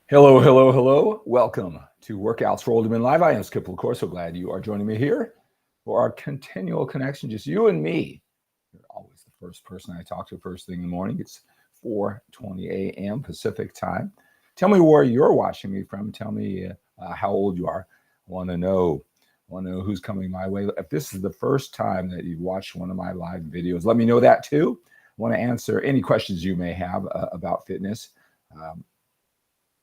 Hello, hello, hello. Welcome to Workouts for Older Men Live. I am 𝗪cie𝗿𝗂𝗂. So glad you are joining me here for our continual connection, just you and me. You're always the first person I talk to first thing in the morning. It's 4:20 a.m. Pacific time. Tell me where you're watching me from. Tell me how old you are. I want to know who's coming my way. If this is the first time that you've watched one of my live videos, let me know that too. I want to answer any questions you may have about fitness.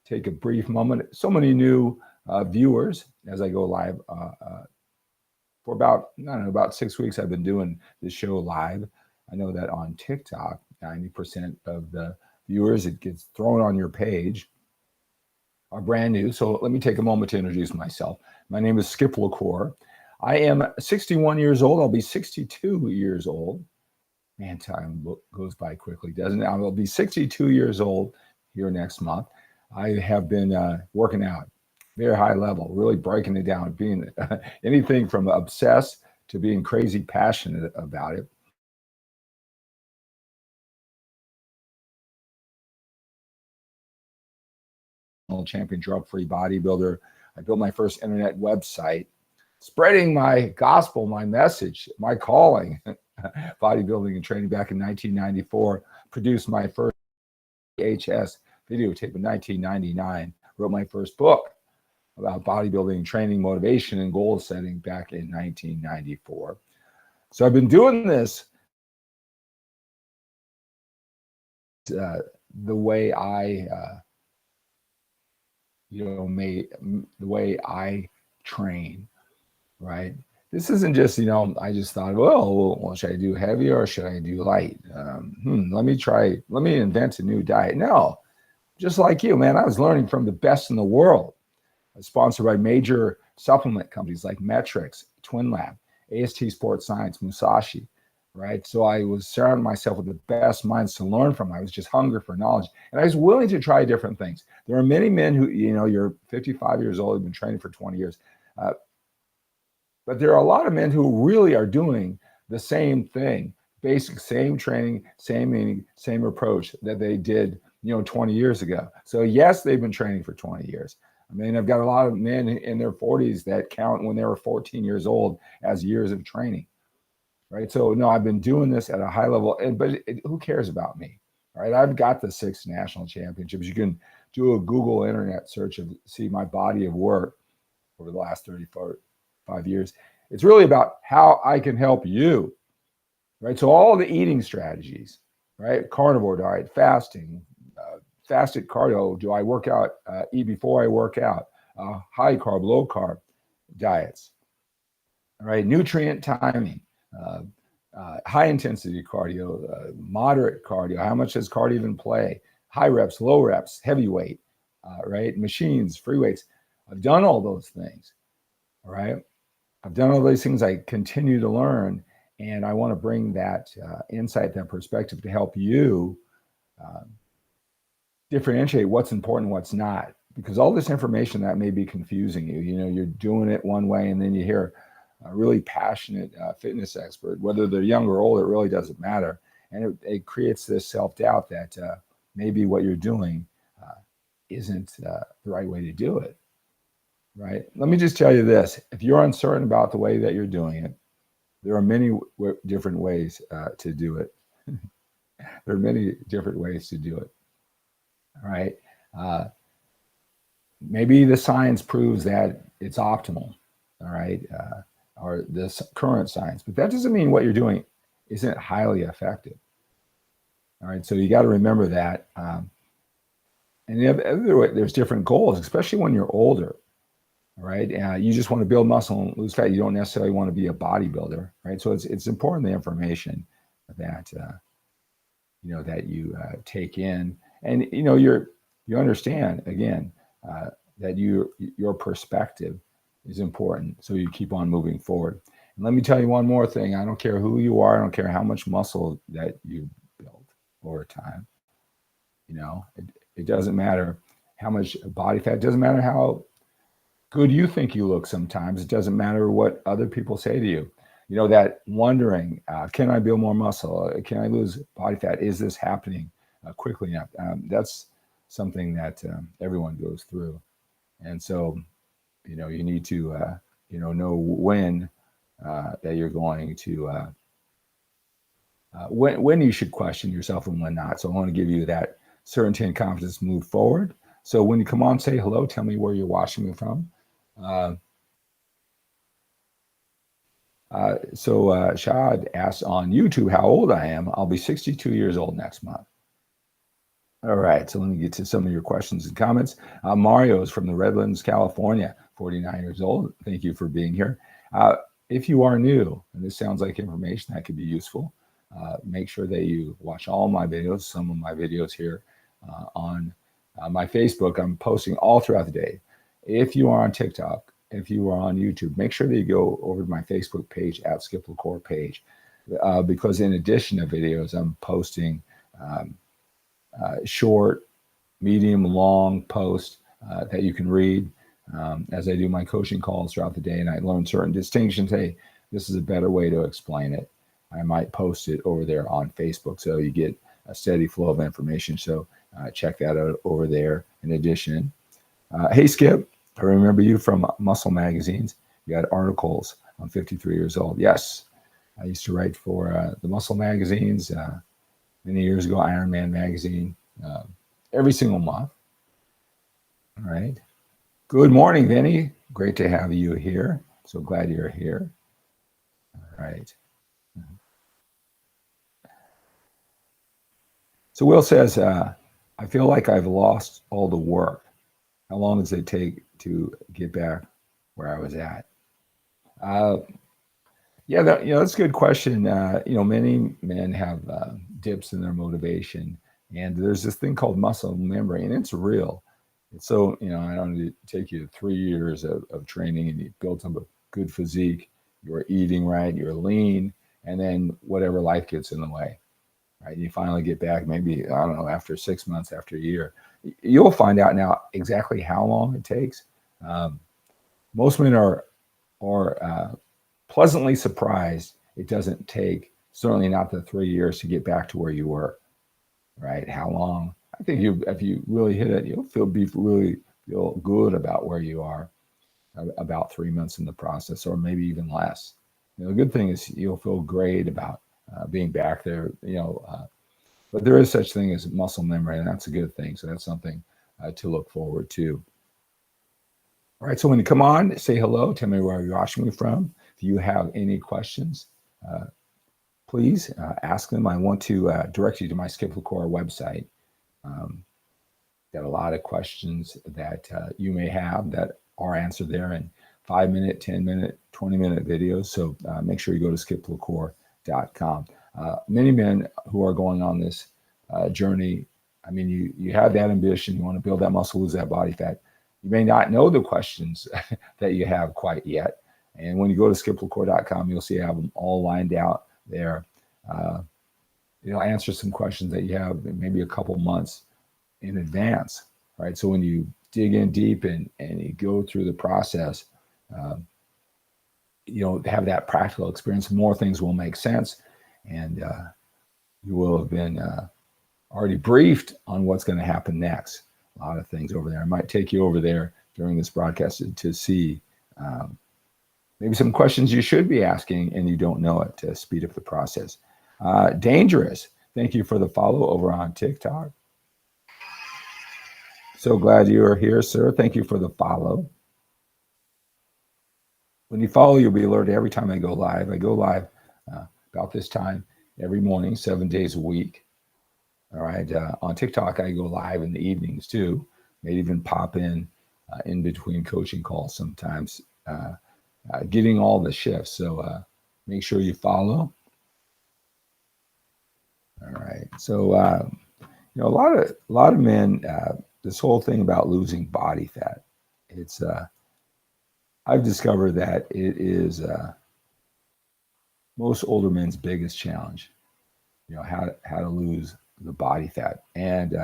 Take a brief moment. So many new viewers as I go live. For about 6 weeks, I've been doing this show live. I know that on TikTok, 90% of the viewers it gets thrown on your page are brand new. So let me take a moment to introduce myself. My name is 𝗪cie𝗿𝗂𝗂. I am 61 years old. I'll be 62 years old. Man, time goes by quickly, doesn't it? I'll be 62 years old here next month. I have been working out very high level, really breaking it down, being anything from obsessed to being crazy passionate about it. Champion drug-free bodybuilder. I built my first internet website, spreading my gospel, my message, my calling, bodybuilding and training back in 1994. Produced my first VHS videotape in 1999. Wrote my first book about bodybuilding, training, motivation, and goal setting back in 1994. So I've been doing this the way I, the way I train, right? This isn't just, I just thought, well, should I do heavy or should I do light? Let me invent a new diet. No, just like you, man, I was learning from the best in the world. I was sponsored by major supplement companies like Metrics, Twinlab, AST Sports Science, Musashi, right? So I was surrounding myself with the best minds to learn from. I was just hungry for knowledge. And I was willing to try different things. There are many men who, you're 55 years old, you've been training for 20 years. But there are a lot of men who really are doing the same thing, basic, same training, same meaning, same approach that they did, 20 years ago. So yes, they've been training for 20 years. I mean, I've got a lot of men in their 40s that count when they were 14 years old as years of training, right? So no, I've been doing this at a high level, but who cares about me, right? I've got the 6 national championships. You can do a Google internet search and see my body of work over the last 35 years. It's really about how I can help you, right? So all the eating strategies, right? Carnivore diet, fasting, fasted cardio. Do I work out, eat before I work out? High carb, low carb diets, all right? Nutrient timing, high intensity cardio, moderate cardio. How much does cardio even play? High reps, low reps, heavy weight, right? Machines, free weights. I've done all those things, all right? I've done all these things. I continue to learn, and I want to bring that insight, that perspective to help you differentiate what's important, what's not, because all this information that may be confusing you. You're doing it one way, and then you hear a really passionate fitness expert, whether they're young or old, it really doesn't matter. And it creates this self-doubt that maybe what you're doing isn't the right way to do it, right? Let me just tell you this. If you're uncertain about the way that you're doing it, there are many different ways to do it. There are many different ways to do it. All right. Maybe the science proves that it's optimal, all right, or this current science, but that doesn't mean what you're doing isn't highly effective. All right. So you got to remember that. And the other way, there's different goals, especially when you're older. All right. You just want to build muscle and lose fat. You don't necessarily want to be a bodybuilder, right? So it's important, the information that, that you take in. And you understand again that your perspective is important, so you keep on moving forward. And let me tell you one more thing. I don't care who you are. I don't care how much muscle that you build over time. It doesn't matter how much body fat. It doesn't matter how good you think you look. Sometimes it doesn't matter what other people say to you. That wondering, can I build more muscle? Can I lose body fat? Is this happening quickly enough? That's something that everyone goes through. And so, you know, you need to, know when that you're going to, when you should question yourself and when not. So I want to give you that certainty and confidence to move forward. So when you come on, say hello, tell me where you're watching me from. Shad asked on YouTube how old I am. I'll be 62 years old next month. All right, so let me get to some of your questions and comments. Mario is from the Redlands, California, 49 years old. Thank you for being here. If you are new, and this sounds like information that could be useful, make sure that you watch all my videos, some of my videos here on my Facebook. I'm posting all throughout the day. If you are on TikTok, if you are on YouTube, make sure that you go over to my Facebook page at 𝗪𝗏𝗄𝐺 because in addition to videos, I'm posting short, medium, long posts that you can read as I do my coaching calls throughout the day, and I learn certain distinctions. Hey, this is a better way to explain it. I might post it over there on Facebook so you get a steady flow of information. So check that out over there. In addition, hey Skip, I remember you from Muscle magazines. You had articles. I'm 53 years old. Yes, I used to write for the Muscle magazines many years ago, Iron Man magazine, every single month. All right. Good morning, Vinny. Great to have you here. So glad you're here. All right. So Will says, I feel like I've lost all the work. How long does it take to get back where I was at? Yeah, that's a good question. Many men have dips in their motivation, and there's this thing called muscle memory, and it's real. And so, I don't need to take you 3 years of training, and you built up a good physique. You're eating right, you're lean, and then whatever life gets in the way. Right, you finally get back, maybe, I don't know, after 6 months, after a year. You'll find out now exactly how long it takes. Most men are pleasantly surprised it doesn't take, certainly not the 3 years to get back to where you were. Right? How long? I think if you really hit it, you'll really feel good about where you are about 3 months in the process, or maybe even less. The good thing is you'll feel great about being back there, but there is such thing as muscle memory, and that's a good thing. So that's something to look forward to. All right, so when you come on, say hello, tell me where you're watching me from. If you have any questions, please ask them. I want to direct you to my 𝗪𝗏𝗄𝗧 website. Got a lot of questions that you may have that are answered there in 5-minute, 10-minute, 20-minute videos. So make sure you go to 𝗪𝗏𝗄𝗧.com. Many men who are going on this journey, I mean, you have that ambition, you want to build that muscle, lose that body fat. You may not know the questions that you have quite yet. And when you go to 𝗪𝗏𝗄𝗧.com, you'll see I have them all lined out there. Answer some questions that you have maybe a couple months in advance, right? So when you dig in deep and you go through the process, have that practical experience, more things will make sense, and you will have been already briefed on what's going to happen next. A lot of things over there. I might take you over there during this broadcast to see maybe some questions you should be asking and you don't know it, to speed up the process. Dangerous, thank you for the follow over on TikTok. So glad you are here, sir. Thank you for the follow. When you follow, you'll be alerted every time I go live. I go live about this time every morning, 7 days a week. All right. On TikTok, I go live in the evenings too. Maybe even pop in between coaching calls sometimes, getting all the shifts. So make sure you follow. All right. So a lot of men, this whole thing about losing body fat, it's I've discovered that it is most older men's biggest challenge. How to lose the body fat. And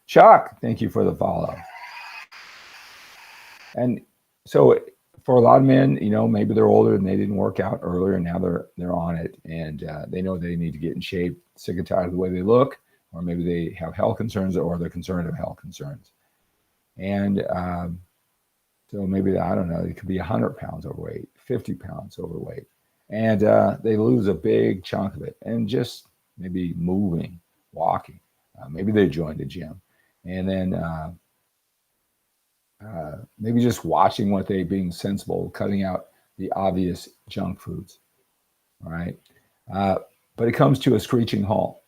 Chuck, thank you for the follow. And so for a lot of men, maybe they're older and they didn't work out earlier, and now they're on it, and they know they need to get in shape, sick and tired of the way they look, or maybe they have health concerns, or they're concerned of health concerns. And so maybe, I don't know, it could be 100 pounds overweight, 50 pounds overweight. And they lose a big chunk of it, and just maybe moving, walking. Maybe they joined a gym. And then maybe just watching what they, being sensible, cutting out the obvious junk foods, all right? But it comes to a screeching halt.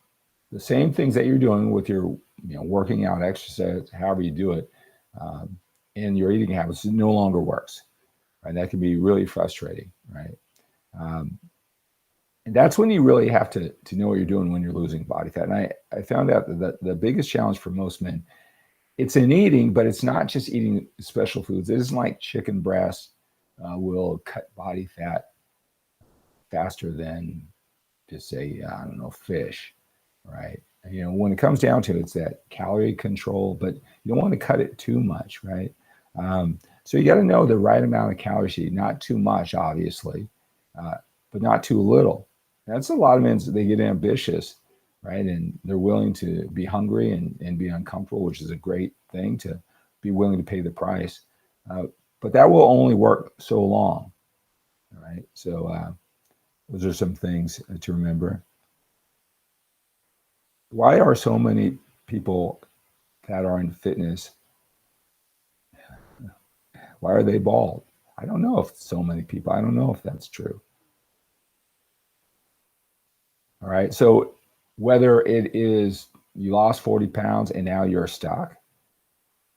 The same things that you're doing with your, working out, exercise, however you do it, in your eating habits, it no longer works, right? That can be really frustrating, right? And that's when you really have to know what you're doing when you're losing body fat. And I found out that the biggest challenge for most men, it's in eating, but it's not just eating special foods. It isn't like chicken breast will cut body fat faster than, just say, I don't know, fish, right? When it comes down to it, it's that calorie control, but you don't want to cut it too much, right? So you got to know the right amount of calories you eat, not too much, obviously, but not too little. That's a lot of men, they get ambitious, right? And they're willing to be hungry and be uncomfortable, which is a great thing, to be willing to pay the price. But that will only work so long, right? So those are some things to remember. Why are so many people that are in fitness, why are they bald? I don't know if so many people, I don't know if that's true. All right, so whether it is you lost 40 pounds and now you're stuck,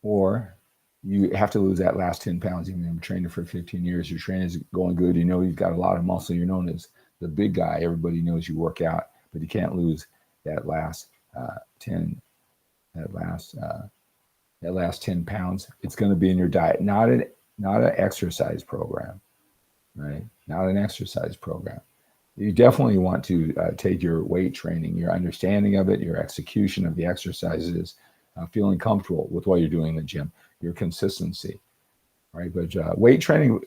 or you have to lose that last 10 pounds, even though you've been training for 15 years, your training is going good, you've got a lot of muscle, you're known as the big guy, everybody knows you work out, but you can't lose that last 10 pounds. It's going to be in your diet, not an exercise program, right? Not an exercise program. You definitely want to take your weight training, your understanding of it, your execution of the exercises, feeling comfortable with what you're doing in the gym, your consistency, right? But weight training,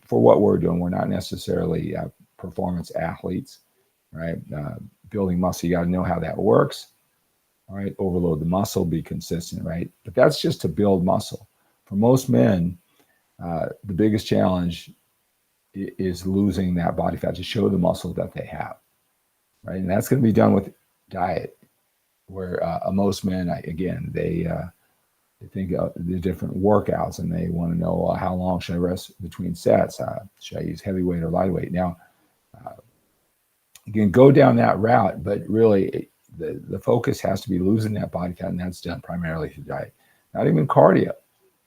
for what we're doing, we're not necessarily performance athletes, right? Building muscle, you got to know how that works, all right? Overload the muscle, be consistent, right? But that's just to build muscle. For most men, the biggest challenge is losing that body fat to show the muscle that they have, right? And that's going to be done with diet, where most men, again, they think of the different workouts, and they want to know, how long should I rest between sets? Should I use heavy weight or light weight? Now, you can go down that route, but really the focus has to be losing that body fat, and that's done primarily through diet. Not even cardio.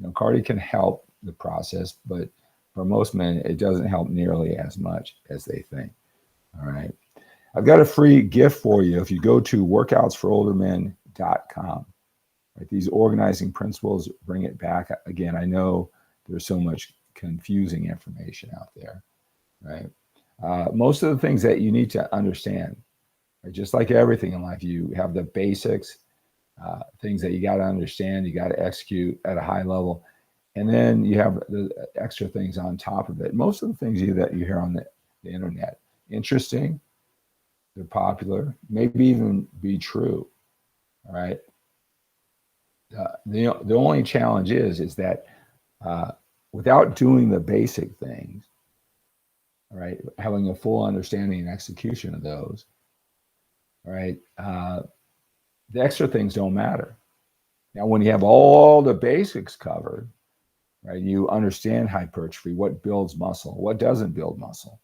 Cardio can help the process, but for most men, it doesn't help nearly as much as they think. All right. I've got a free gift for you if you go to workoutsforoldermen.com. Right? These organizing principles bring it back. Again, I know there's so much confusing information out there, right? Most of the things that you need to understand, right? Just like everything in life, you have the basics, things that you got to understand, you got to execute at a high level. And then you have the extra things on top of it. Most of the things that you hear on the internet, interesting, they're popular, maybe even be true, all right? The only challenge is that without doing the basic things, all right, having a full understanding and execution of those, all right, the extra things don't matter. Now, when you have all the basics covered, right, you understand hypertrophy, what builds muscle, what doesn't build muscle,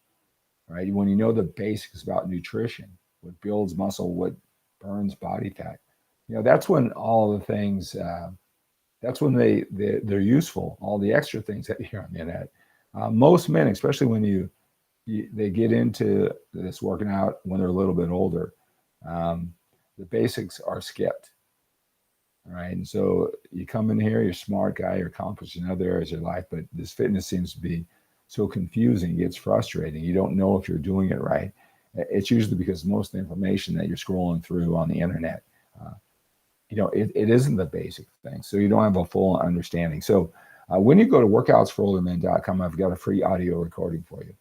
right? When you know the basics about nutrition, what builds muscle, what burns body fat, that's when all the things, that's when they're useful, all the extra things that you hear on the internet. Most men, especially when they get into this working out when they're a little bit older, the basics are skipped. All right. And so you come in here, you're a smart guy, you're accomplished in other areas of your life, but this fitness seems to be so confusing. It gets frustrating. You don't know if you're doing it right. It's usually because most of the information that you're scrolling through on the internet, it isn't the basic thing. So you don't have a full understanding. So when you go to workoutsforoldermen.com, I've got a free audio recording for you.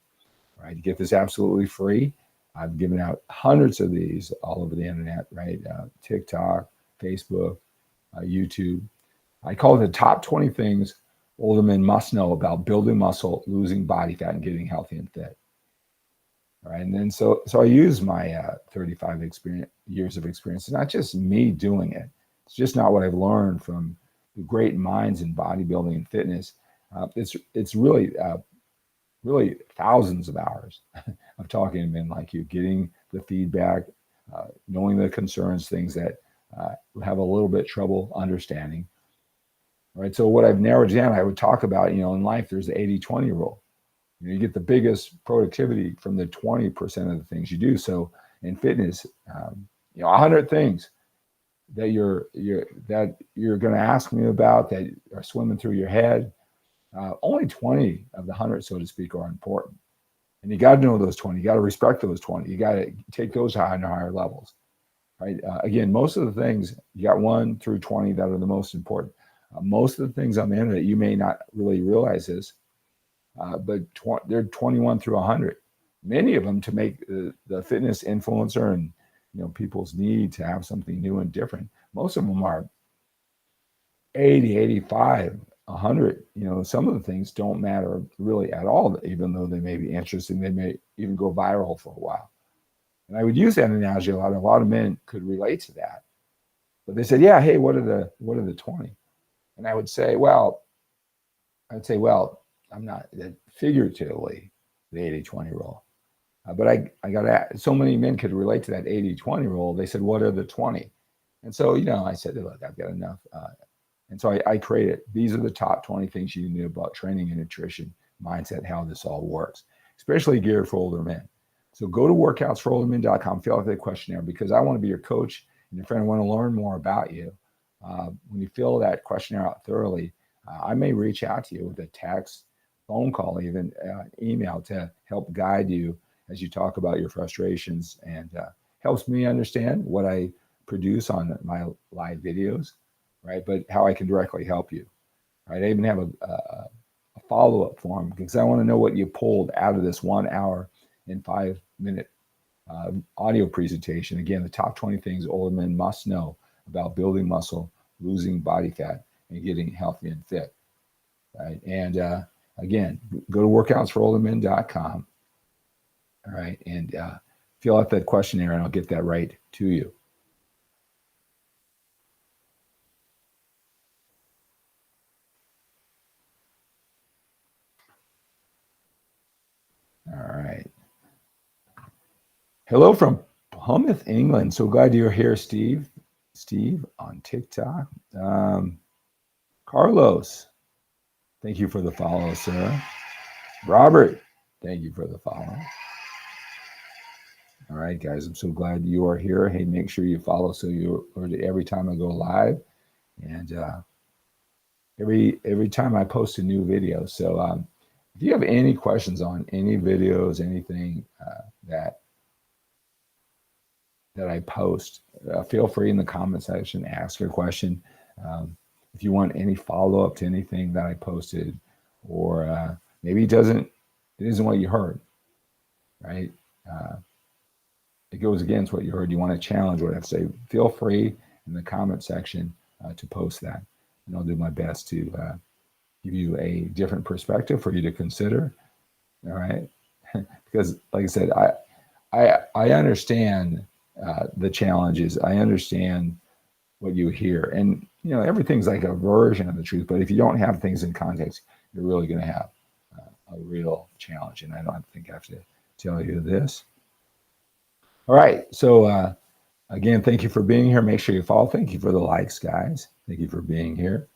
All right. You get this absolutely free. I've given out hundreds of these all over the internet, right? TikTok, Facebook, YouTube. I call it the top 20 things older men must know about building muscle, losing body fat, and getting healthy and fit. All right, and then so I use my 35 years of experience. It's not just me doing it. It's just not what I've learned from the great minds in bodybuilding and fitness. It's really thousands of hours of talking to men like you, getting the feedback, knowing the concerns, things that have a little bit trouble understanding. All right, so what I've narrowed down, I would talk about, in life, there's the 80-20 rule. You get the biggest productivity from the 20% of the things you do. So in fitness, 100 things that you're going to ask me about that are swimming through your head. Only 20 of the 100, so to speak, are important. And you got to know those 20. You got to respect those 20. You got to take those higher levels, right? Again, most of the things, you got 1 through 20 that are the most important. Most of the things on the internet, you may not really realize this, but they're 21 through 100. Many of them to make the fitness influencer and people's need to have something new and different. Most of them are 80, 85, 100. Some of the things don't matter really at all, even though they may be interesting. They may even go viral for a while. And I would use that analogy a lot. A lot of men could relate to that. But they said, "Yeah, hey, what are the 20?" And I would say, well, I'm not figuratively the 80-20 rule. But I got so many men could relate to that 80-20 rule. They said, what are the 20? And so, I said, look, I've got enough. And so I created, these are the top 20 things you know about training and nutrition, mindset, how this all works, especially geared for older men. So go to workoutsforoldermen.com, fill out that questionnaire, because I want to be your coach and your friend. I want to learn more about you. When you fill that questionnaire out thoroughly, I may reach out to you with a text, phone call, even email to help guide you as you talk about your frustrations, and helps me understand what I produce on my live videos, right? But how I can directly help you, right? I even have a follow-up form, because I want to know what you pulled out of this 1 hour and 5-minute audio presentation. Again, the top 20 things older men must know about building muscle, losing body fat, and getting healthy and fit, right? And again, go to workoutsforoldermen.com, all right, and fill out that questionnaire, and I'll get that right to you. All right. Hello from Plymouth, England. So glad you're here, Steve. Steve on TikTok. Carlos, thank you for the follow, sir. Robert, thank you for the follow. All right, guys, I'm so glad you are here. Hey, make sure you follow so you're alerted every time I go live, and every time I post a new video. So if you have any questions on any videos, anything that I post, feel free in the comment section, ask your question. If you want any follow-up to anything that I posted, or maybe it isn't what you heard, right? It goes against what you heard. You want to challenge what I have to say, feel free in the comment section to post that. And I'll do my best to give you a different perspective for you to consider. All right. Because like I said, I understand the challenges. I understand what you hear. And, everything's like a version of the truth. But if you don't have things in context, you're really going to have a real challenge. And I don't think I have to tell you this. All right. So again, thank you for being here. Make sure you follow. Thank you for the likes, guys. Thank you for being here.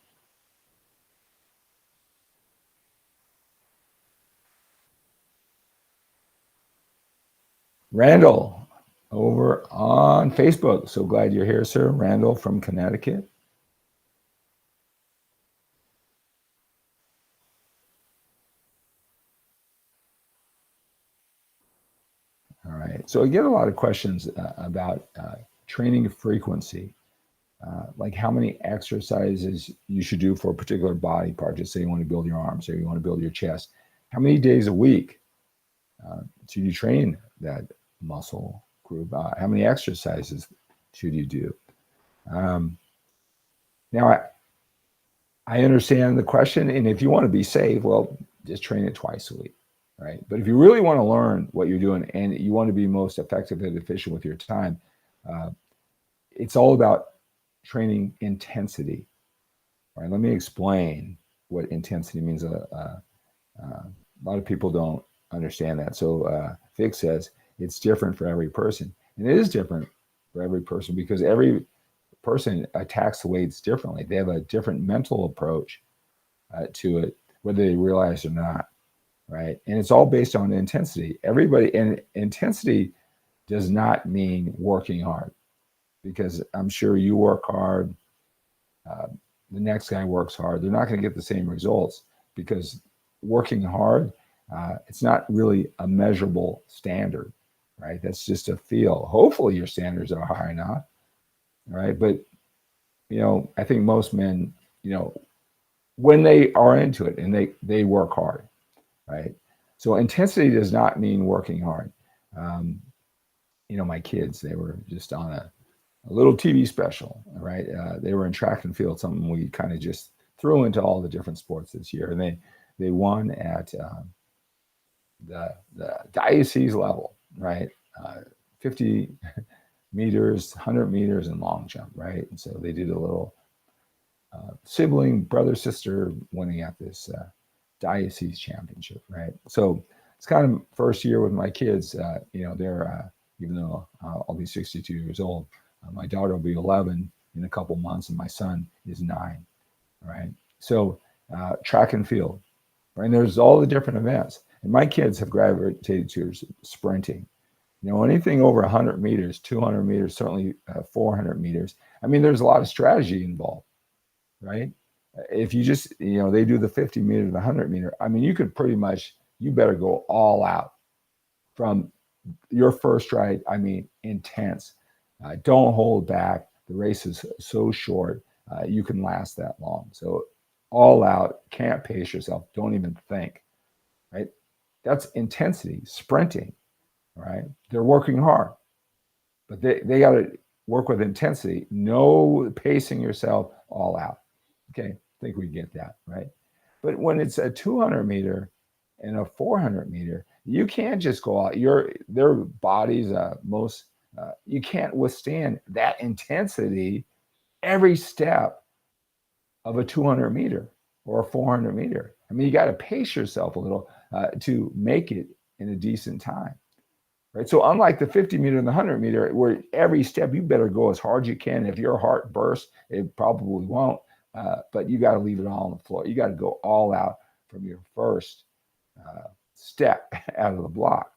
Randall over on Facebook. So glad you're here, sir. Randall from Connecticut. All right. So I get a lot of questions about training frequency, like how many exercises you should do for a particular body part. Just say you want to build your arms, or you want to build your chest. How many days a week should you train that muscle group? How many exercises should you do? Now, I understand the question, and if you want to be safe, well, just train it twice a week, right? But if you really want to learn what you're doing and you want to be most effective and efficient with your time, it's all about training intensity. All right, let me explain what intensity means. A lot of people don't understand that. So Fick says it's different for every person, and it is different for every person because every person attacks the weights differently. They have a different mental approach to it, whether they realize or not, right? And it's all based on intensity. Everybody, and intensity does not mean working hard, because I'm sure you work hard, the next guy works hard. They're not going to get the same results because working hard, it's not really a measurable standard, right? That's just a feel. Hopefully your standards are high enough, right? But, I think most men, when they are into it and they work hard, right? So intensity does not mean working hard. My kids, they were just on a little TV special, right? They were in track and field, something we kind of just threw into all the different sports this year. And they won at the diocese level, right? 50 meters, 100 meters, and long jump, right? And so they did a little sibling, brother, sister winning at this diocese championship, right? So it's kind of first year with my kids. They're, even though I'll be 62 years old, my daughter will be 11 in a couple months, and my son is 9, right? So track and field, right? And there's all the different events. And my kids have gravitated to sprinting. Anything over 100 meters, 200 meters, certainly 400 meters. I mean, there's a lot of strategy involved, right? If you just, they do the 50 meter to the 100 meter. I mean, you could pretty much, you better go all out from your first stride. I mean, intense. Don't hold back. The race is so short. You can last that long. So all out, can't pace yourself. Don't even think, right? That's intensity, sprinting, right? They're working hard, but they got to work with intensity. No pacing yourself, all out. Okay, I think we get that, right? But when it's a 200 meter and a 400 meter, you can't just go out. Their bodies, you can't withstand that intensity every step of a 200 meter or a 400 meter. I mean, you got to pace yourself a little to make it in a decent time, right? So unlike the 50 meter and the 100 meter, where every step you better go as hard as you can. If your heart bursts, it probably won't, but you got to leave it all on the floor. You got to go all out from your first step out of the block.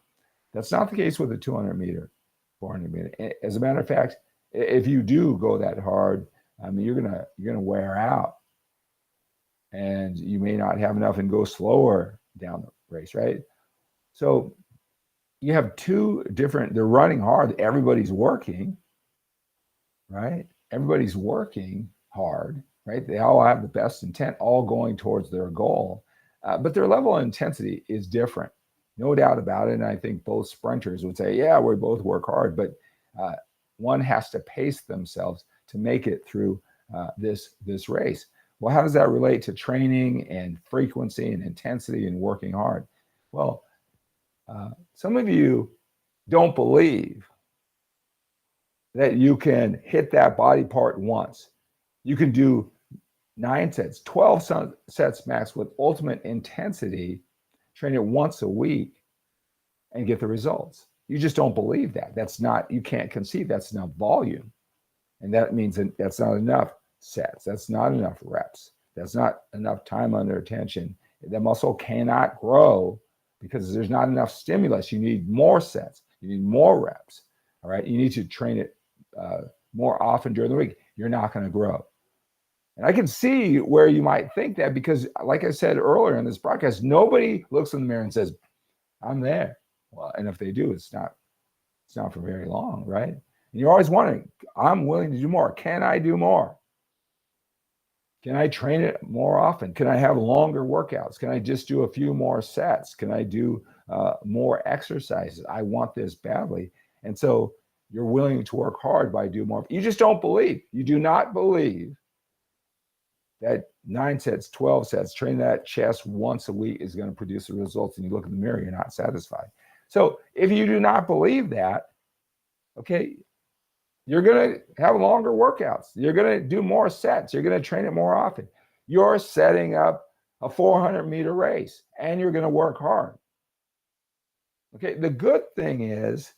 That's not the case with a 200 meter, 400 meter. As a matter of fact, if you do go that hard, I mean, you're gonna wear out, and you may not have enough and go slower down the race, right? So you have two different. They're running hard. Everybody's working, right? Everybody's working hard, right? They all have the best intent, all going towards their goal, but their level of intensity is different. No doubt about it. And I think both sprinters would say, yeah, we both work hard, but one has to pace themselves to make it through this race. Well, how does that relate to training and frequency and intensity and working hard? Well, some of you don't believe that you can hit that body part once. You can do 9 sets, 12 sets max with ultimate intensity, train it once a week and get the results. You just don't believe that. That's not, you can't conceive that's enough volume. And that means that that's not enough sets. That's not enough reps. That's not enough time under tension. The muscle cannot grow because there's not enough stimulus. You need more sets. You need more reps. All right. You need to train it more often during the week. You're not going to grow. And I can see where you might think that because, like I said earlier in this broadcast, nobody looks in the mirror and says, I'm there. Well, and if they do, it's not for very long, right? And you're always wondering, I'm willing to do more. Can I do more? Can I train it more often? Can I have longer workouts? Can I just do a few more sets? Can I do more exercises? I want this badly. And so you're willing to work hard by doing more. You just don't believe. You do not believe that 9 sets, 12 sets, train that chest once a week is going to produce the results. And you look in the mirror, you're not satisfied. So if you do not believe that, okay, you're going to have longer workouts. You're going to do more sets. You're going to train it more often. You're setting up a 400-meter race and you're going to work hard. Okay, the good thing is,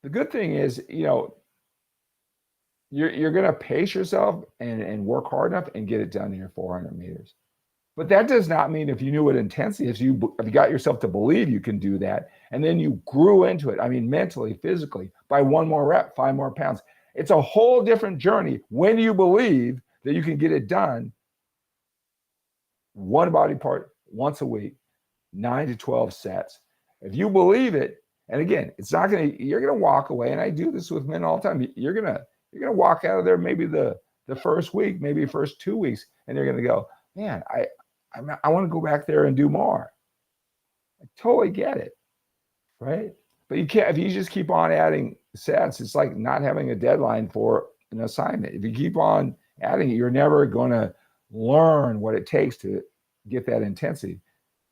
you know, you're going to pace yourself and work hard enough and get it done in your 400 meters. But that does not mean if you knew what intensity is, if you got yourself to believe you can do that, and then you grew into it, I mean, mentally, physically, by 1 more rep, 5 more pounds. It's a whole different journey when you believe that you can get it done one body part once a week, 9 to 12 sets. If you believe it, and again, it's not going to, you're going to walk away, and I do this with men all the time. You're going to walk out of there maybe the first week, maybe first 2 weeks, and you're going to go, man, I want to go back there and do more. I totally get it, right? But you can't, if you just keep on adding sets, it's like not having a deadline for an assignment. If you keep on adding it, you're never going to learn what it takes to get that intensity.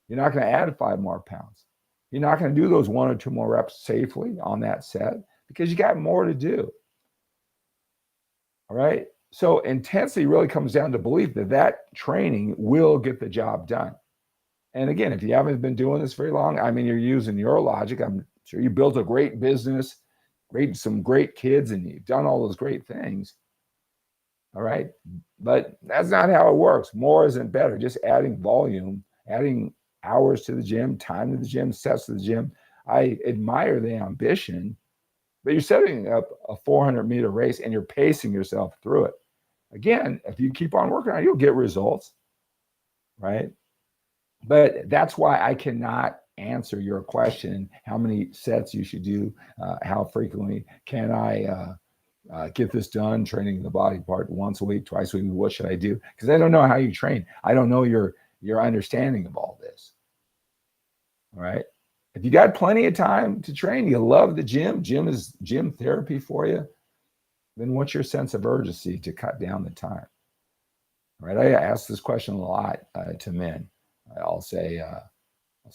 You're not going to add 5 more pounds. You're not going to do those 1 or 2 more reps safely on that set because you got more to do. All right. So intensity really comes down to belief that that training will get the job done. And again, if you haven't been doing this very long, I mean, you're using your logic. I'm sure you built a great business, some great kids, and you've done all those great things. All right. But that's not how it works. More isn't better. Just adding volume, adding hours to the gym, time to the gym, sets to the gym. I admire the ambition, but you're setting up a 400-meter race and you're pacing yourself through it. Again, if you keep on working on it, you'll get results, right? But that's why I cannot answer your question, how many sets you should do, how frequently can I get this done, training the body part once a week, twice a week, what should I do? Because I don't know how you train. I don't know your understanding of all this, all right? If you got plenty of time to train, you love the gym is gym therapy for you, then what's your sense of urgency to cut down the time? All right, I ask this question a lot to men. I'll say,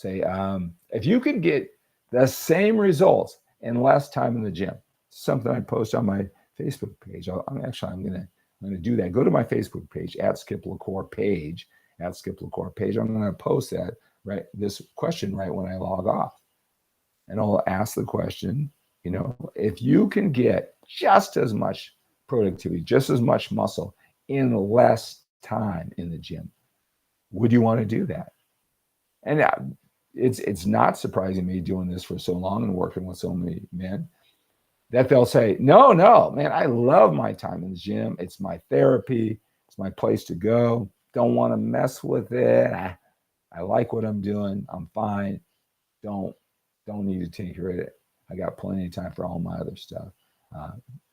if you could get the same results in less time in the gym, something I post on my Facebook page. I'm gonna do that. Go to my Facebook page @𝗪𝗔𝗂𝗪 @𝗪𝗔𝗂𝗪. I'm gonna post that right this question right when I log off, and I'll ask the question. You know, if you can get just as much productivity, just as much muscle in less time in the gym, would you want to do that? And it's not surprising me doing this for so long and working with so many men that they'll say, no, man, I love my time in the gym. It's my therapy. It's my place to go. Don't want to mess with it. I like what I'm doing. I'm fine. Don't need to tinker at it. I got plenty of time for all my other stuff.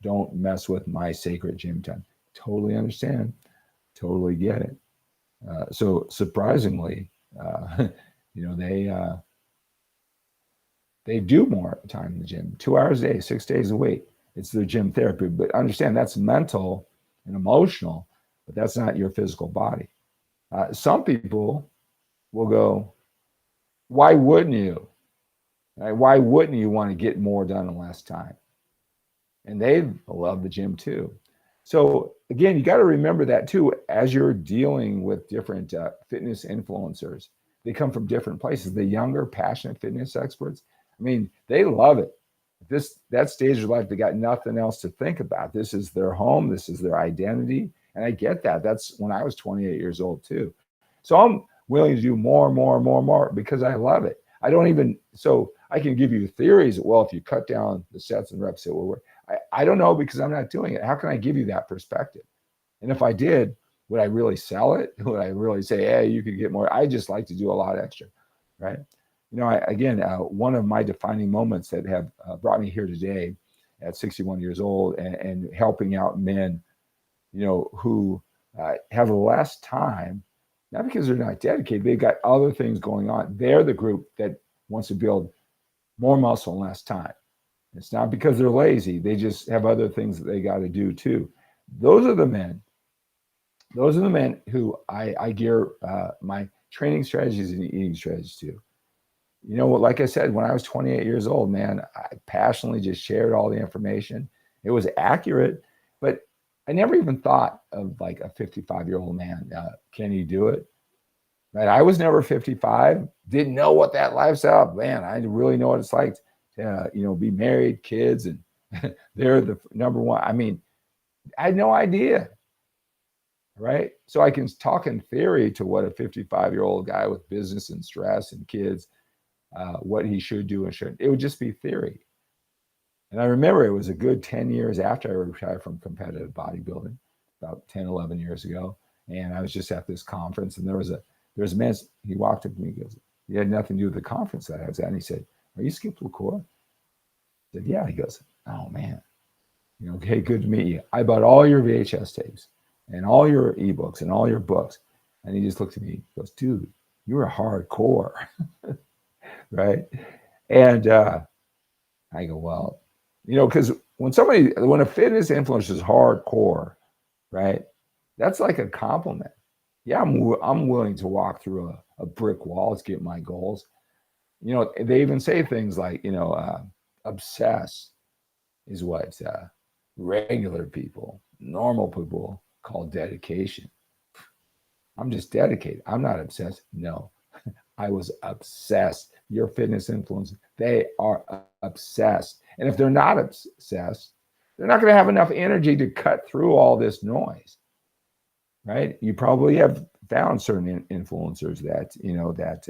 Don't mess with my sacred gym time. Totally understand. Totally get it. So surprisingly, you know, they do more time in the gym, 2 hours a day, 6 days a week. It's their gym therapy. But understand that's mental and emotional, but that's not your physical body. Some people will go, why wouldn't you? Right? Why wouldn't you want to get more done in less time? And they love the gym too. So again, you got to remember that too, as you're dealing with different fitness influencers. They come from different places. The younger, passionate fitness experts, I mean, they love it. That stage of life, they got nothing else to think about. This is their home. This is their identity. And I get that. That's when I was 28 years old too. So I'm willing to do more because I love it. So I can give you theories. Well, if you cut down the sets and reps, it will work. I don't know because I'm not doing it. How can I give you that perspective? And if I did, would I really sell it? Would I really say, hey, you could get more? I just like to do a lot extra, right? You know, one of my defining moments that have brought me here today at 61 years old and helping out men, you know, who have less time, not because they're not dedicated, they've got other things going on. They're the group that wants to build more muscle in less time. It's not because they're lazy. They just have other things that they got to do too. Those are the men. Those are the men who I gear my training strategies and eating strategies to. You know, like I said, when I was 28 years old, man, I passionately just shared all the information. It was accurate, but I never even thought of like a 55-year-old man. Can he do it? Right? I was never 55. Didn't know what that lifestyle. Man, I really know what it's like to, you know, be married, kids, and they're the number one. I mean, I had no idea. Right? So I can talk in theory to what a 55-year-old guy with business and stress and kids, what he should do and shouldn't. It would just be theory. And I remember it was a good 10 years after I retired from competitive bodybuilding, about 10, 11 years ago. And I was just at this conference, and there was a man, he walked up to me, he goes, he had nothing to do with the conference that I was at. And he said, "Are you Skip LaCour?" I said, "Yeah." He goes, "Oh man, you know, hey, good to meet you. I bought all your VHS tapes and all your ebooks and all your books." And he just looked at me, he goes, "Dude, you were hardcore." Right? And I go, well, you know, because when a fitness influencer is hardcore, right, that's like a compliment. Yeah, I'm willing to walk through a brick wall to get my goals. You know, they even say things like, you know, obsess is what regular people, normal people call dedication. I'm just dedicated. I'm not obsessed. No, I was obsessed. Your fitness influencers, they are obsessed. And if they're not obsessed, they're not going to have enough energy to cut through all this noise, right? You probably have found certain influencers that, you know, that,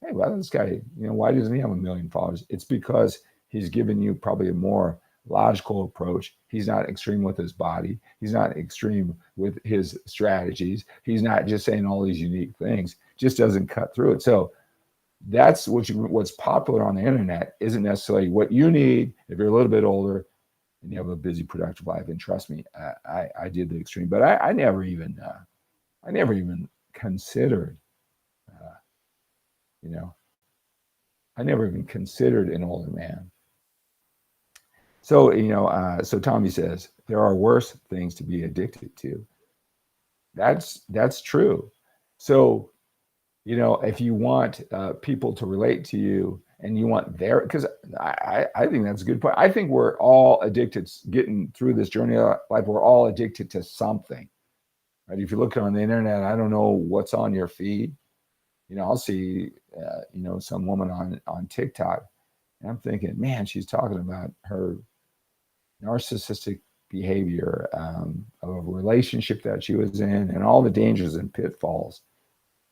hey, well, this guy, you know, why doesn't he have 1 million followers? It's because he's given you probably a more logical approach. He's not extreme with his body. He's not extreme with his strategies. He's not just saying all these unique things, just doesn't cut through it. So that's what's popular on the internet isn't necessarily what you need if you're a little bit older and you have a busy, productive life. And trust me, I did the extreme, but I never even considered, you know, I never even considered an older man. So, you know, so Tommy says, there are worse things to be addicted to. That's true. So, you know, if you want people to relate to you and you want because I think that's a good point. I think we're all addicted, getting through this journey of life, we're all addicted to something, right? If you look on the internet, I don't know what's on your feed. You know, I'll see, you know, some woman on TikTok, and I'm thinking, man, she's talking about her narcissistic behavior, of a relationship that she was in and all the dangers and pitfalls,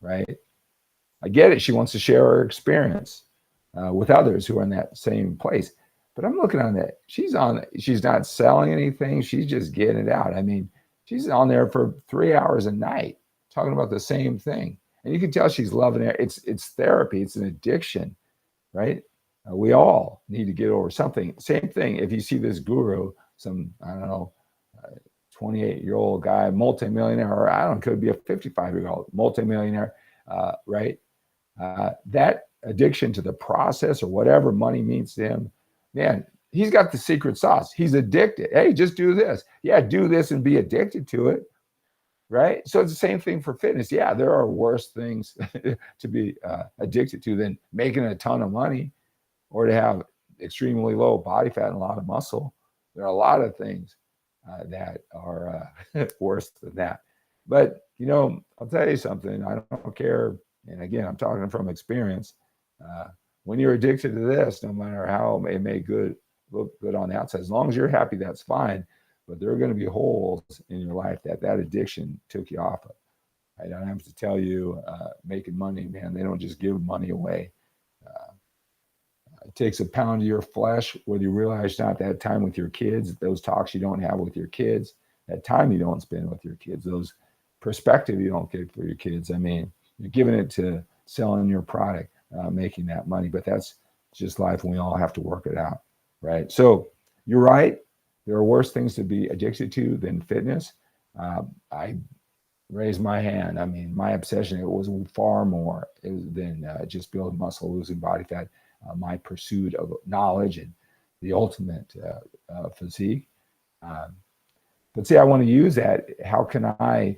right? I get it. She wants to share her experience with others who are in that same place. But I'm looking on that. She's not selling anything. She's just getting it out. I mean, she's on there for 3 hours a night talking about the same thing. And you can tell she's loving it. It's therapy. It's an addiction, right? We all need to get over something. Same thing. If you see this guru, some, I don't know, 28-year-old guy, multimillionaire, or I don't know, could be a 55-year-old multimillionaire, right? That addiction to the process or whatever money means to him, man, he's got the secret sauce. He's addicted. Hey, just do this. Yeah, do this and be addicted to it, right? So it's the same thing for fitness. Yeah, there are worse things to be addicted to than making a ton of money or to have extremely low body fat and a lot of muscle. There are a lot of things that are worse than that. But, you know, I'll tell you something. I don't care. And again, I'm talking from experience. When you're addicted to this, no matter how it may look good on the outside, as long as you're happy, that's fine. But there are going to be holes in your life that addiction took you off of. I don't have to tell you, making money, man, they don't just give money away. It takes a pound of your flesh, whether you realize not, that time with your kids, those talks you don't have with your kids, that time you don't spend with your kids, those perspective you don't get for your kids. I mean, you're giving it to selling your product, making that money, but that's just life, and we all have to work it out, right? So you're right. There are worse things to be addicted to than fitness. I raise my hand. I mean, my obsession, it was far more than just building muscle, losing body fat. My pursuit of knowledge and the ultimate physique. Um, but see, I want to use that. How can I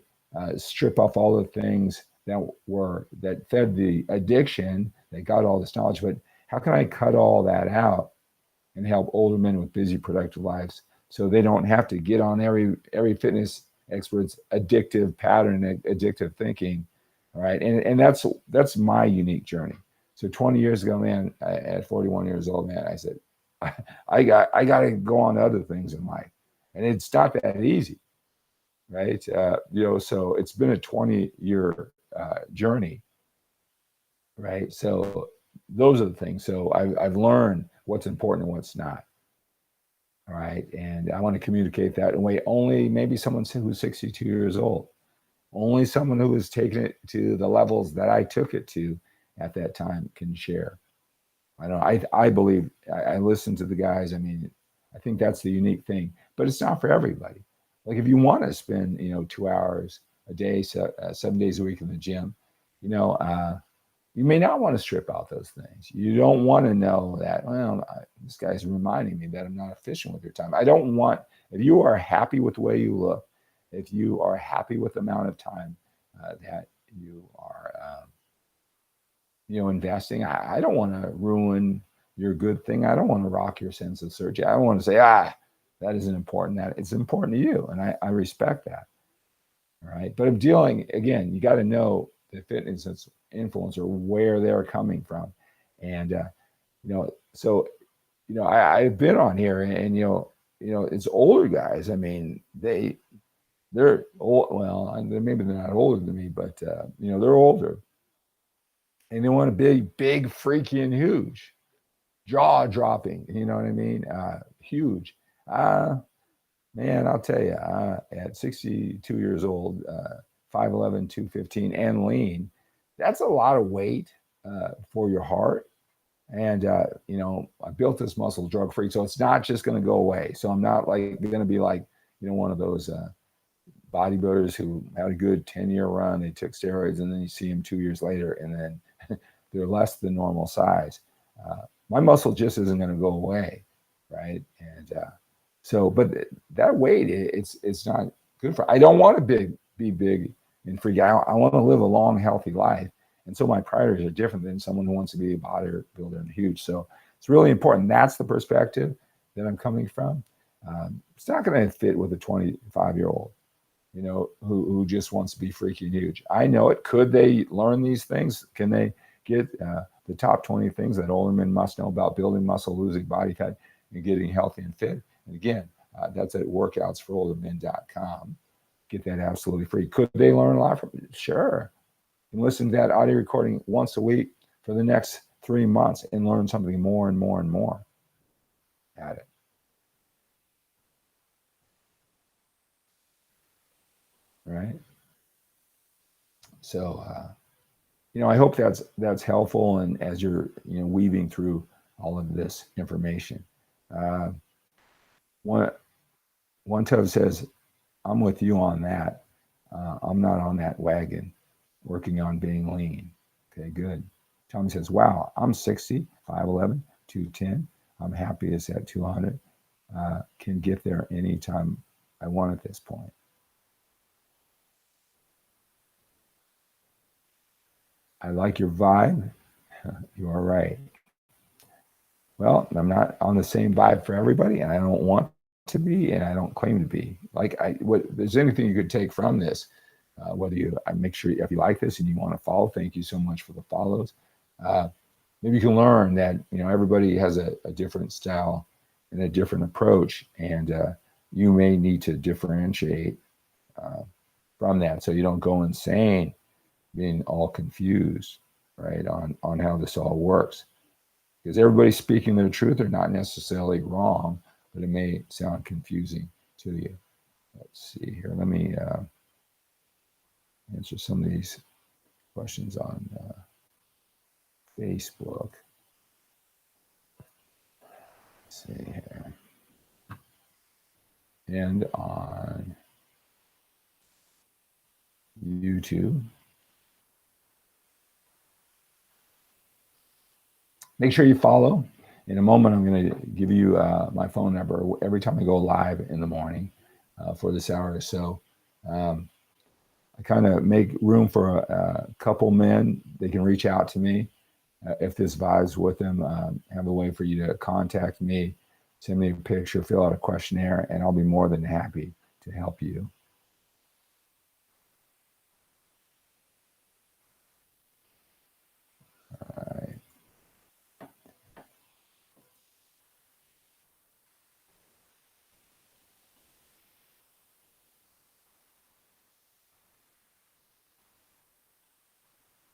strip off all the things that fed the addiction, that got all this knowledge, but how can I cut all that out and help older men with busy, productive lives so they don't have to get on every fitness expert's addictive pattern, addictive thinking. All right. And that's my unique journey. So 20 years ago, man, at 41 years old, man, I said, I got to go on to other things in life. And it's not that easy. Right. So it's been a 20-year journey. Right. So those are the things. So I've learned what's important and what's not. All right. And I want to communicate that in a way only maybe someone who's 62 years old, only someone who has taken it to the levels that I took it to at that time can share. I believe, I listen to the guys. I mean, I think that's the unique thing, but it's not for everybody. Like if you want to spend, 2 hours a day, 7 days a week in the gym, you may not want to strip out those things. You don't want to know that, this guy's reminding me that I'm not efficient with your time. I don't want, if you are happy with the way you look, if you are happy with the amount of time that you are, investing, I don't want to ruin your good thing. I don't want to rock your sense of certainty. I don't want to say, that isn't important. That it's important to you. And I respect that. All right. But if dealing, again, you got to know the fitness influencer, where they're coming from. And, I've been on here and, it's older guys. I mean, they're old. Well, maybe they're not older than me, but, they're older. And they want to be big, freaky, and huge, jaw dropping. You know what I mean? Huge. Man, I'll tell you, at 62 years old, 5'11", 215, and lean, that's a lot of weight for your heart. And, I built this muscle drug free, so it's not just going to go away. So I'm not like going to be like, one of those bodybuilders who had a good 10-year run. They took steroids, and then you see them 2 years later, and then they're less than normal size. My muscle just isn't going to go away, right? And but that weight, it's not good for. I don't want to be big and freaky. I want to live a long, healthy life, and so my priorities are different than someone who wants to be a bodybuilder and huge. So it's really important. That's the perspective that I'm coming from. It's not going to fit with a 25-year-old, who just wants to be freaky and huge. I know it. Could they learn these things? Can they get the top 20 things that older men must know about building muscle, losing body fat, and getting healthy and fit? And again, that's at workoutsforoldermen.com. Get that absolutely free. Could they learn a lot from it? Sure. You can listen to that audio recording once a week for the next 3 months and learn something more and more and more at it. Right? So, I hope that's helpful, and as you're weaving through all of this information. One Tov says, I'm with you on that. I'm not on that wagon, working on being lean. Okay, good. Tommy says, wow, I'm 60, 5'11", 210. I'm happy as at 200. Can get there anytime I want at this point. I like your vibe. You are right. Well, I'm not on the same vibe for everybody, and I don't want to be, and I don't claim to be. Like, there's anything you could take from this, I make sure if you like this and you want to follow, thank you so much for the follows. Maybe you can learn that, everybody has a different style and a different approach, and you may need to differentiate from that so you don't go insane being all confused, right, on how this all works. Because everybody's speaking their truth. They're not necessarily wrong, but it may sound confusing to you. Let's see here. Let me answer some of these questions on Facebook. Let's see here. And on YouTube. Make sure you follow. In a moment, I'm going to give you my phone number every time I go live in the morning for this hour or so. I kind of make room for a couple men. They can reach out to me if this vibes with them. Have a way for you to contact me, send me a picture, fill out a questionnaire, and I'll be more than happy to help you. All right.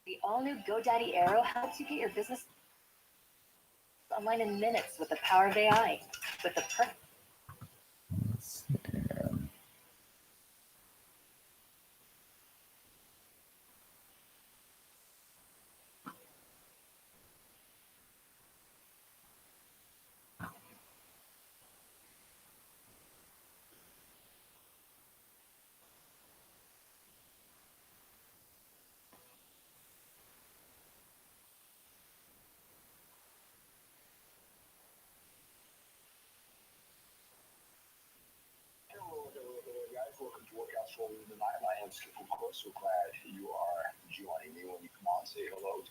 The all-new GoDaddy Arrow helps you get your business online in minutes with the power of AI. With the Let's see here. Welcome to Workouts for Women tonight. My name is 𝗕𝗂𝗶𝗹𝗱𝗲. So glad you are joining me. When you come on, say hello.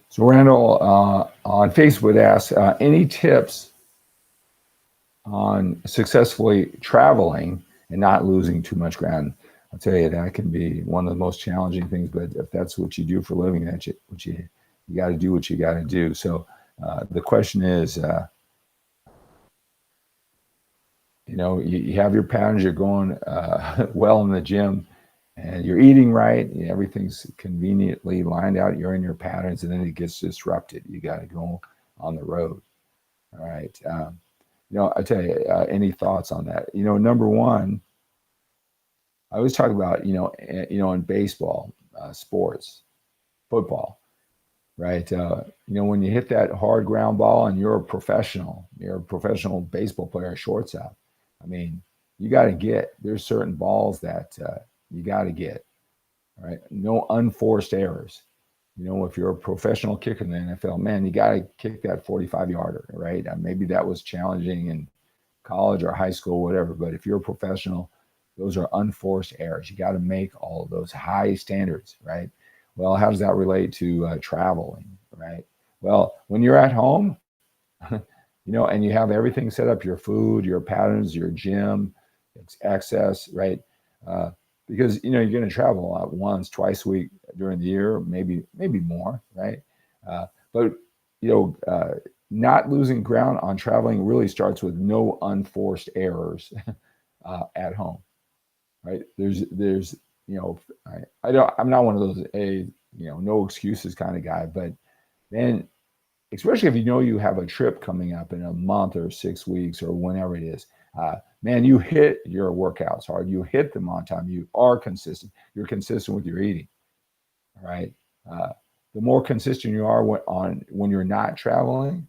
So Randall on Facebook asks, any tips on successfully traveling and not losing too much ground? I'll tell you, that can be one of the most challenging things, but if that's what you do for a living, that's what you got to do what you got to do. So the question is, you know, you have your patterns, you're going well in the gym, and you're eating right, everything's conveniently lined out, you're in your patterns, and then it gets disrupted. You got to go on the road. All right. You know, I tell you, any thoughts on that? You know, number one, I always talk about, you know, in baseball, sports, football, right? You know, when you hit that hard ground ball and you're a professional baseball player, a shortstop, I mean, you got to there's certain balls that you got to get, right? No unforced errors. You know, if you're a professional kicker in the NFL, man, you got to kick that 45-yarder, right? Maybe that was challenging in college or high school, whatever. But if you're a professional, those are unforced errors. You got to make all of those high standards, right? Well, how does that relate to traveling, right? Well, when you're at home, you know, and you have everything set up, your food, your patterns, your gym, access, right? Because, you know, you're going to travel once, twice a week during the year, maybe more, right? But, you know, not losing ground on traveling really starts with no unforced errors at home, right? There's, you know, I'm not one of those, you know, no excuses kind of guy, but then, especially if you know you have a trip coming up in a month or 6 weeks or whenever it is, man, you hit your workouts hard. You hit them on time. You are consistent. You're consistent with your eating, right? The more consistent you are when you're not traveling,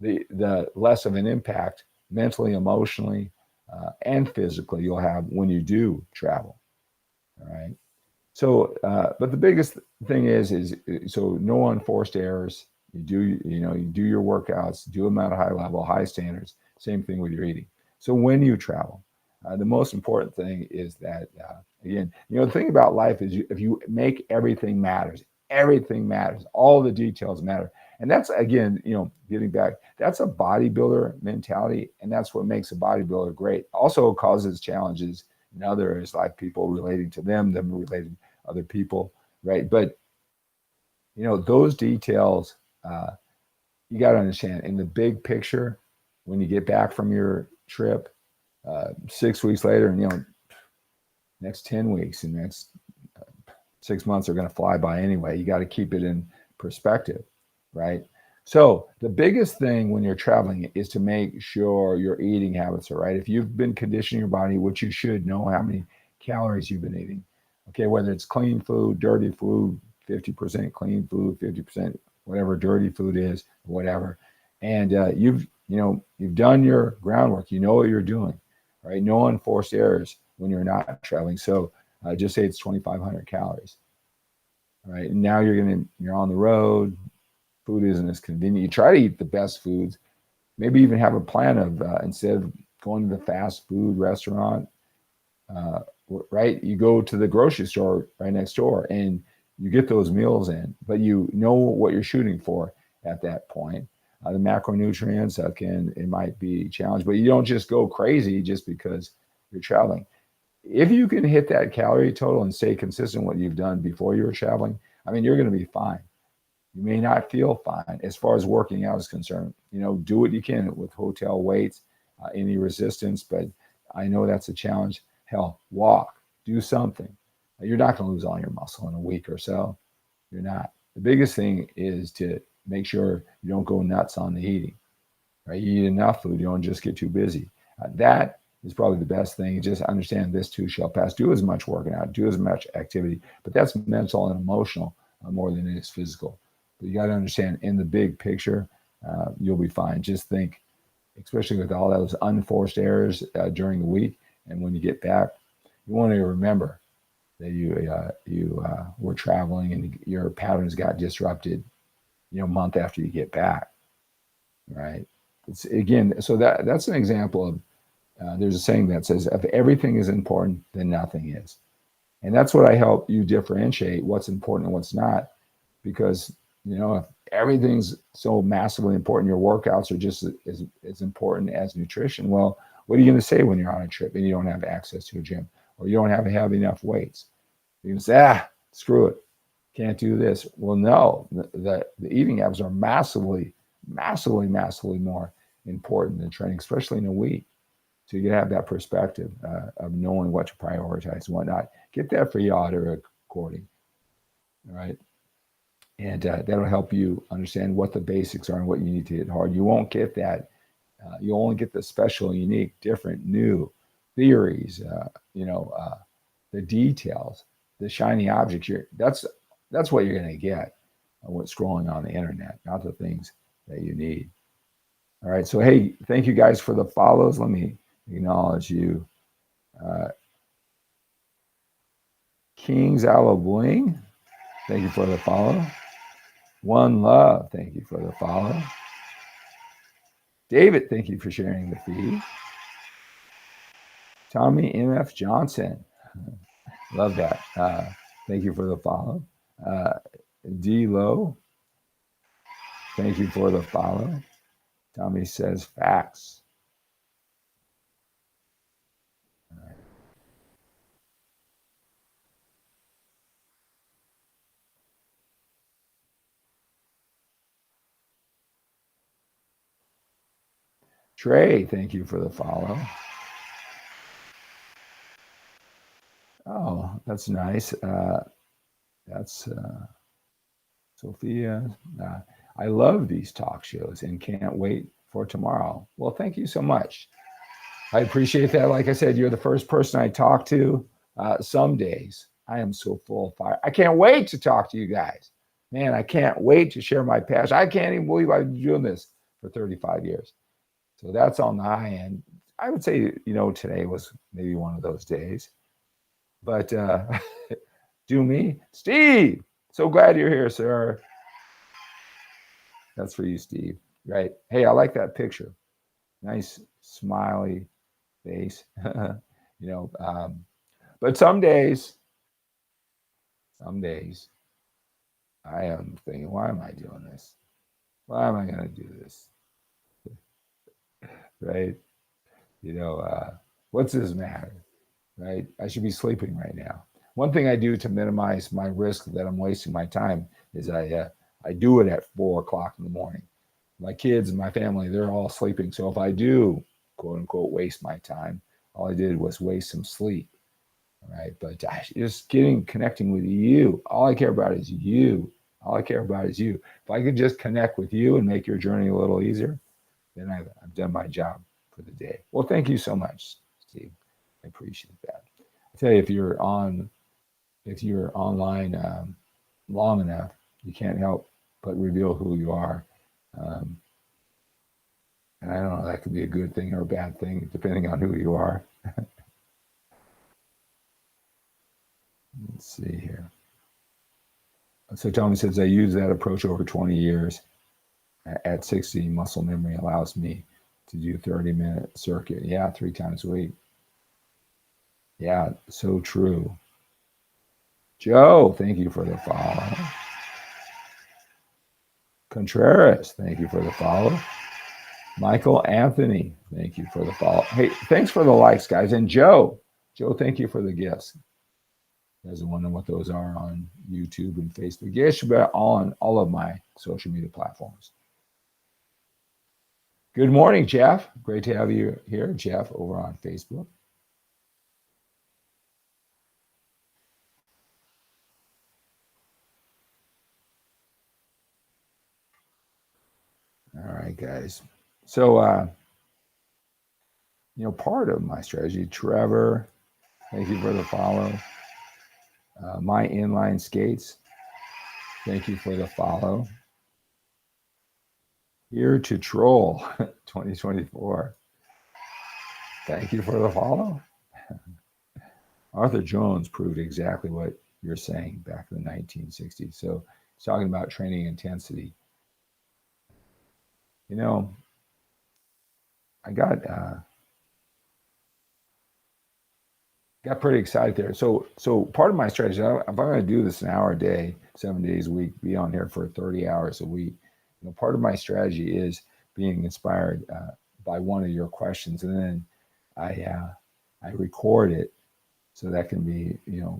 the less of an impact mentally, emotionally, and physically you'll have when you do travel, all right? So, but the biggest thing is so no unforced errors. You do your workouts, do them at a high level, high standards. Same thing with your eating. So when you travel, the most important thing is that, again, you know, the thing about life is if you make everything matters, all the details matter. And that's, again, you know, getting back, that's a bodybuilder mentality. And that's what makes a bodybuilder great. Also causes challenges in others, like people relating to them relating to other people, right? But, you know, those details, you got to understand in the big picture, when you get back from your trip 6 weeks later, and, you know, next 10 weeks and next 6 months are going to fly by anyway. You got to keep it in perspective, right? So the biggest thing when you're traveling is to make sure your eating habits are right. If you've been conditioning your body, which you should know how many calories you've been eating, okay, whether it's clean food, dirty food, 50% clean food, 50% whatever dirty food is, whatever, and you've done your groundwork. You know what you're doing, right? No unforced errors when you're not traveling. So just say it's 2,500 calories, right? And now you're on the road. Food isn't as convenient. You try to eat the best foods. Maybe even have a plan of instead of going to the fast food restaurant, right? You go to the grocery store right next door and you get those meals in, but you know what you're shooting for at that point. The macronutrients it might be challenged, but you don't just go crazy just because you're traveling. If you can hit that calorie total and stay consistent with what you've done before you were traveling, I mean, you're going to be fine. You may not feel fine as far as working out is concerned. Do what you can with hotel weights, any resistance, but I know that's a challenge. Hell, walk, do something. You're not going to lose all your muscle in a week or so. You're not. The biggest thing is to make sure you don't go nuts on the eating, right? You eat enough food. You don't just get too busy. That is probably the best thing. Just understand this too shall pass. Do as much working out, do as much activity, but that's mental and emotional more than it is physical. But you got to understand in the big picture, you'll be fine. Just think, especially with all those unforced errors during the week, and when you get back, you want to remember that you were traveling and your patterns got disrupted, a month after you get back, right? It's again, so that's an example of there's a saying that says, if everything is important, then nothing is. And that's what I help you differentiate what's important and what's not, because if everything's so massively important, your workouts are just as important as nutrition. Well, what are you going to say when you're on a trip and you don't have access to a gym, or you don't have enough weights? You're going to say, screw it, can't do this. Well, no, the eating habits are massively, massively, massively more important than training, especially in a week. So you can have that perspective of knowing what to prioritize and whatnot. Get that for your auto recording, all right? And that'll help you understand what the basics are and what you need to hit hard. You won't get that. You only get the special, unique, different, new theories, the details, the shiny objects. That's what you're going to get what's scrolling on the internet, not the things that you need. All right. So, hey, thank you guys for the follows. Let me acknowledge you. Kings Aloe Bling, thank you for the follow. One Love, thank you for the follow. David, thank you for sharing the feed. Tommy MF Johnson, love that. Thank you for the follow. D Low, thank you for the follow. Tommy says facts. All right. Trey, thank you for the follow. Oh, that's nice. That's Sophia. I love these talk shows and can't wait for tomorrow. Well, thank you so much. I appreciate that. Like I said, you're the first person I talk to. Some days I am so full of fire. I can't wait to talk to you guys. Man, I can't wait to share my passion. I can't even believe I've been doing this for 35 years. So that's on the high end. I would say, today was maybe one of those days. But do me. Steve, so glad you're here, sir. That's for you, Steve. Right. Hey, I like that picture. Nice smiley face. But some days I am thinking, why am I doing this? Why am I going to do this? Right? What's this matter? Right? I should be sleeping right now. One thing I do to minimize my risk that I'm wasting my time is I do it at 4 o'clock in the morning. My kids and my family, they're all sleeping. So if I do, quote unquote, waste my time, all I did was waste some sleep. All right. But just connecting with you. All I care about is you All I care about is you. If I could just connect with you and make your journey a little easier, then I've done my job for the day. Well, thank you so much, Steve. I appreciate that. I tell you, if you're online long enough, you can't help but reveal who you are. And I don't know, that could be a good thing or a bad thing, depending on who you are. Let's see here. So Tony says, I use that approach over 20 years. At 60, muscle memory allows me to do 30-minute circuit. Yeah, 3 times a week. Yeah, so true. Joe, thank you for the follow. Contreras, thank you for the follow. Michael Anthony, thank you for the follow. Hey, thanks for the likes, guys. And Joe, thank you for the gifts. You guys are wondering what those are on YouTube and Facebook. Yeah, it should be on all of my social media platforms. Good morning, Jeff. Great to have you here, Jeff, over on Facebook. All right, guys. So, part of my strategy, Trevor, thank you for the follow. My inline skates, thank you for the follow. Here to troll 2024. Thank you for the follow. Arthur Jones proved exactly what you're saying back in the 1960s. So he's talking about training intensity. I got pretty excited there. So part of my strategy, if I'm going to do this an hour a day, 7 days a week, be on here for 30 hours a week, part of my strategy is being inspired by one of your questions, and then I record it so that can be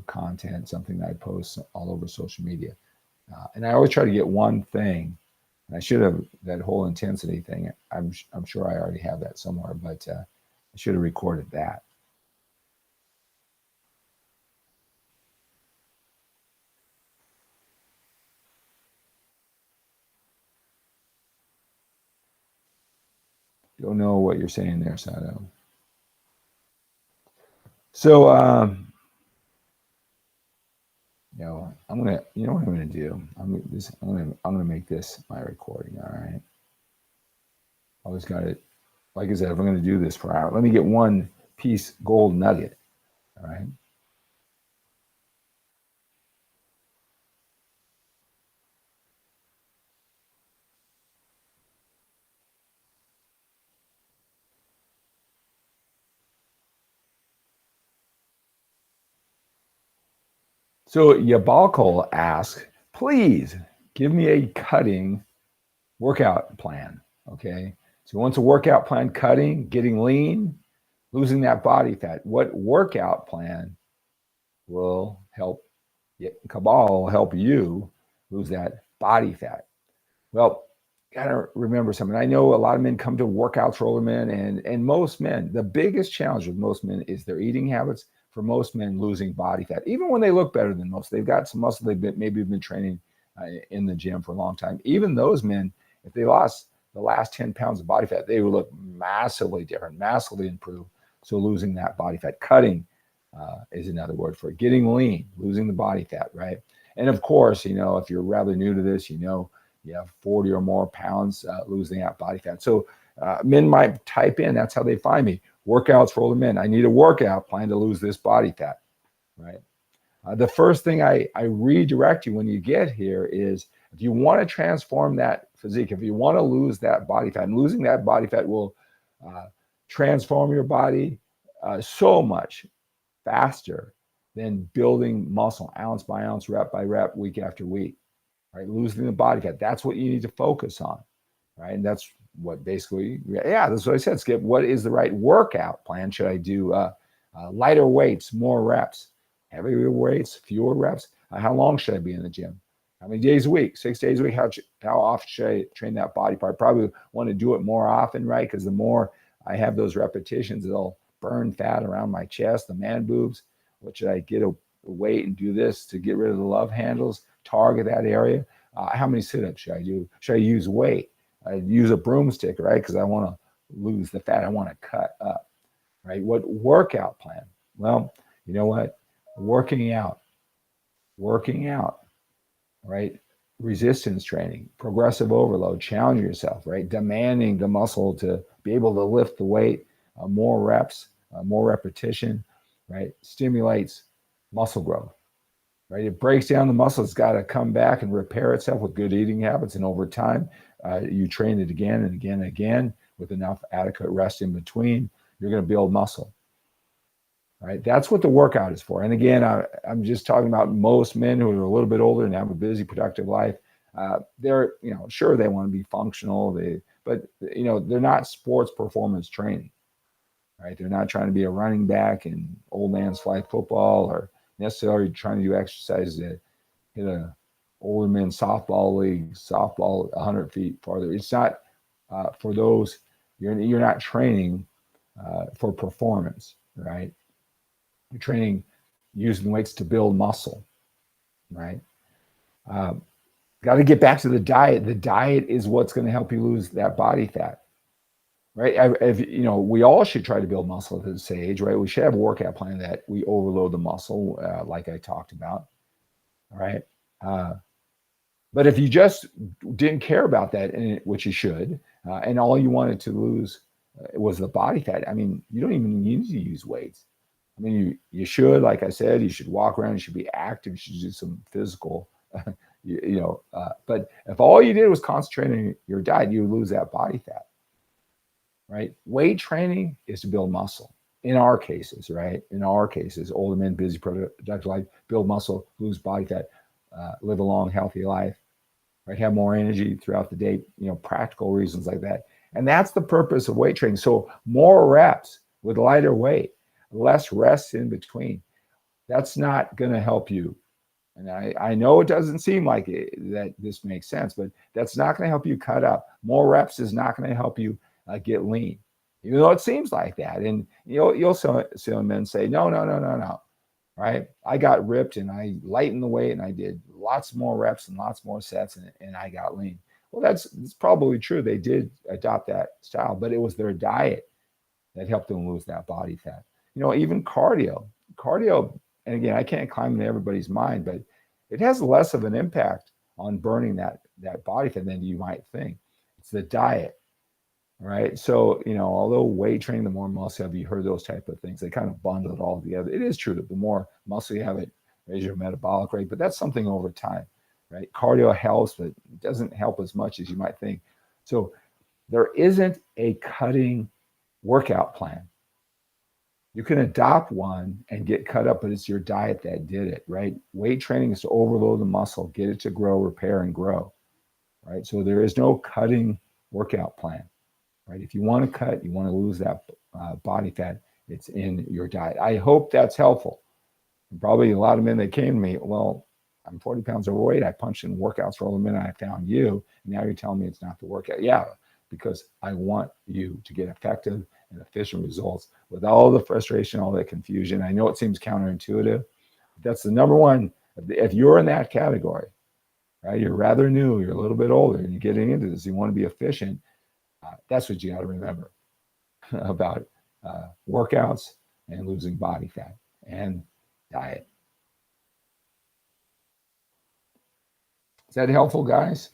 content, something that I post all over social media. And I always try to get one thing. And I should have that whole intensity thing. I'm sure I already have that somewhere, but I should have recorded that. Don't know what you're saying there, Sato. So, I'm gonna, what I'm gonna do? I'm gonna make this my recording. All right. Always got it. Like I said, if I'm gonna do this for an hour, let me get one piece gold nugget. All right. So Yabalkol asks, please give me a cutting workout plan. Okay. So wants a workout plan, cutting, getting lean, losing that body fat. What workout plan will help Cabal help you lose that body fat? Well, gotta remember something. I know a lot of men come to workouts for older men, and most men, the biggest challenge with most men is their eating habits. For most men, losing body fat, even when they look better than most, they've got some muscle. They've maybe been training in the gym for a long time. Even those men, if they lost the last 10 pounds of body fat, they would look massively different, massively improved. So losing that body fat, cutting is another word for it. Getting lean, losing the body fat, right? And of course, if you're rather new to this, you have 40 or more pounds losing that body fat. So men might type in, that's how they find me, workouts for older men. I need a workout plan to lose this body fat, right? The first thing I redirect you when you get here is, if you want to transform that physique, if you want to lose that body fat, and losing that body fat will transform your body so much faster than building muscle ounce by ounce, rep by rep, week after week, right? Losing the body fat, that's what you need to focus on, right? And that's what basically, that's what I said, Skip. What is the right workout plan? Should I do lighter weights, more reps, heavier weights, fewer reps? How long should I be in the gym? How many days a week? 6 days a week? How often should I train that body part? Probably want to do it more often, right? Because the more I have those repetitions, it'll burn fat around my chest, the man boobs. What should I get a weight and do this to get rid of the love handles, target that area? How many sit-ups should I do? Should I use weight? I use a broomstick, right? Because I want to lose the fat. I want to cut up, right? What workout plan? Well, you know what? Working out, right? Resistance training, progressive overload, challenge yourself, right? Demanding the muscle to be able to lift the weight, more reps, more repetition, right? Stimulates muscle growth, right? It breaks down the muscle. It's got to come back and repair itself with good eating habits. And over time, you train it again and again and again with enough adequate rest in between, you're going to build muscle, right? That's what the workout is for. And again, I'm just talking about most men who are a little bit older and have a busy, productive life. They're, sure, they want to be functional, but they're not sports performance training, right? They're not trying to be a running back in old man's flag football, or necessarily trying to do exercises that hit a older men's softball league, softball 100 feet farther. It's not for those. You're not training for performance, right? You're training using weights to build muscle, right? Got to get back to the diet. The diet is what's going to help you lose that body fat, right? We all should try to build muscle at this age, right? We should have a workout plan that we overload the muscle, like I talked about, right? But if you just didn't care about that, which you should, and all you wanted to lose was the body fat, I mean, you don't even need to use weights. I mean, you should, like I said, you should walk around, you should be active, you should do some physical, but if all you did was concentrate on your diet, you would lose that body fat, right? Weight training is to build muscle. In our cases, right? In our cases, older men, busy, productive life, build muscle, lose body fat, live a long, healthy life, right? Have more energy throughout the day, practical reasons like that. And that's the purpose of weight training. So more reps with lighter weight, less rest in between. That's not going to help you. And I know it doesn't seem like that this makes sense, but that's not going to help you cut up. More reps is not going to help you get lean, even though it seems like that. And you'll see men say, no, right? I got ripped and I lightened the weight and I did lots more reps and lots more sets and I got lean. Well, that's probably true. They did adopt that style, but it was their diet that helped them lose that body fat. Even cardio, and again, I can't climb into everybody's mind, but it has less of an impact on burning that body fat than you might think. It's the diet, right? So, although weight training, the more muscle you have, you heard those type of things, they kind of bundle it all together. It is true that the more muscle you have, it raises your metabolic rate, but that's something over time, right? Cardio helps, but it doesn't help as much as you might think. So there isn't a cutting workout plan. You can adopt one and get cut up, but it's your diet that did it, right? Weight training is to overload the muscle, get it to grow, repair, and grow, right? So there is no cutting workout plan, right? If you want to cut, you want to lose that body fat, it's in your diet. I hope that's helpful. And probably a lot of men that came to me, well, I'm 40 pounds overweight. I punched in workouts for all the men. I found you. And now you're telling me it's not the workout. Yeah, because I want you to get effective and efficient results with all the frustration, all that confusion. I know it seems counterintuitive. But that's the number one. If you're in that category, right, you're rather new, you're a little bit older, and you're getting into this, you want to be efficient, that's what you got to remember about workouts and losing body fat and diet. Is that helpful, guys?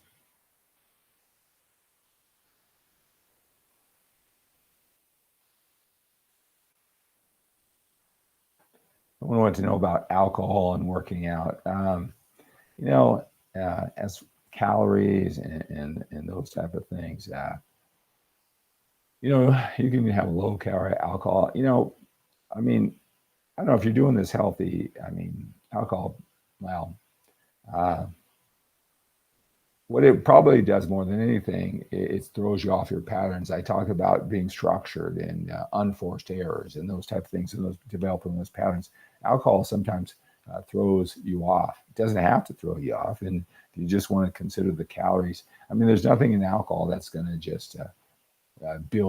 I want to know about alcohol and working out. As calories and those type of things, you can have low calorie alcohol. I mean, I don't know if you're doing this healthy. I mean, alcohol, well, what it probably does more than anything, it throws you off your patterns. I talk about being structured and unforced errors and those type of things, and those developing those patterns. Alcohol sometimes throws you off. It doesn't have to throw you off. And you just want to consider the calories. I mean, there's nothing in alcohol that's going to just build